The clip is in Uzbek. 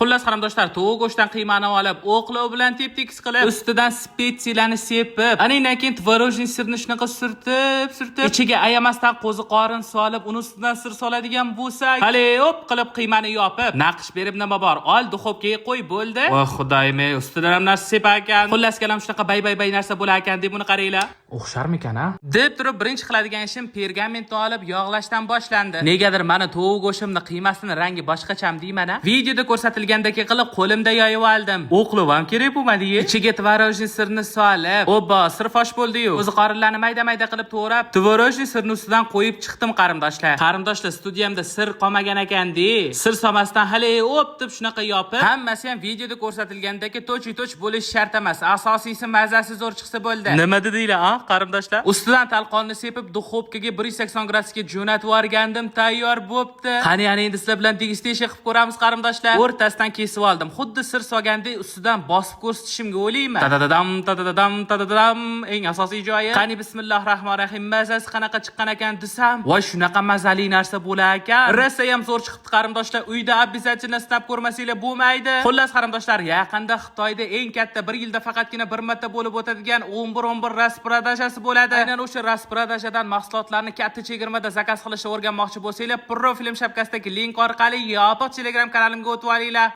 Xullas qarindoshlar, tovuq go'shtidan qiymani olib, o'qlov bilan tep-tekis qilib, ustidan spetsiyani sepib, anidan keyin tvorojniy sirni shunaqa surtib, ichiga ayamasdan qo'zi qorin solib, uni ustidan sir soladigan bo'lsak, hali hop qilib qiymani yopib, naqsh berib nima bor, ol duxovkaga qo'y, bo'ldi. Voy xudoyim, ustidan ham narsa separ ekan. Xullas kalam shunaqa bay narsa bo'lar ekan deb buni qaranglar. O'xsharmikan a? Deb turib birinchi qiladigan ishim pergamentni olib yog'lashdan boshlandi. Negadir meni tovuq go'shtimni qiymasini rangi boshqacham deyman-a. Videoda ko'rsatilgandek qilib qo'limda yoyib oldim. O'qlov ham kerak bo'lmadi-yu. Ichiga tvorojniy sirni solib, obbo, sir fosh bo'ldi-yu. O'zi qorinlarni mayda qilib to'rab, tvorojniy sirni ustidan qo'yib chiqdim qarindoshlar. Qarindoshlar, studiyamda sir qolmagan ekan-de. Sir solmasdan hali o'p deb shunaqa yopib, hammasi ham videoda ko'rsatilgandek to'ch bo'lish shart emas. Asosiysi mazasi zo'r chiqsa bo'ldi. Nima dedinglar, a, qarindoshlar? Ustidan talqonni sepib, duxovkaga 180 gradusga jo'natib yuborgandim, tayyor bo'pti. Qani endi sizlar bilan degustasiya qilib ko'ramiz qarindoshlar. O'rtasidan kesib oldim. Xuddi sir solgandek ustidan bosib ko'rsatishimga o'ylayman. Tadadadam, eng asosiy joyi. Qani bismillahirrohmanirrohim, mazasi qanaqa chiqqan ekan desam, voy shunaqa mazali narsa bo'lar ekan. Rosa ham zo'r chiqibdi qarindoshlar. Uyda обязательно sinab ko'rmasanglar bo'lmaydi. Xullas qarindoshlar, yaqinda Xitoyda eng katta 1 yilda faqatgina bir marta bo'lib o'tadigan 11 rasprodaja bo'ladi. Aynan o'sha rasprodajadan mahsulotlarni katta chegirmada zakaz qilishni o'rganmoqchi bo'lsanglar, Pro Film shapkasidagi link orqali yopiq Telegram kanalimga o'tib olinglar.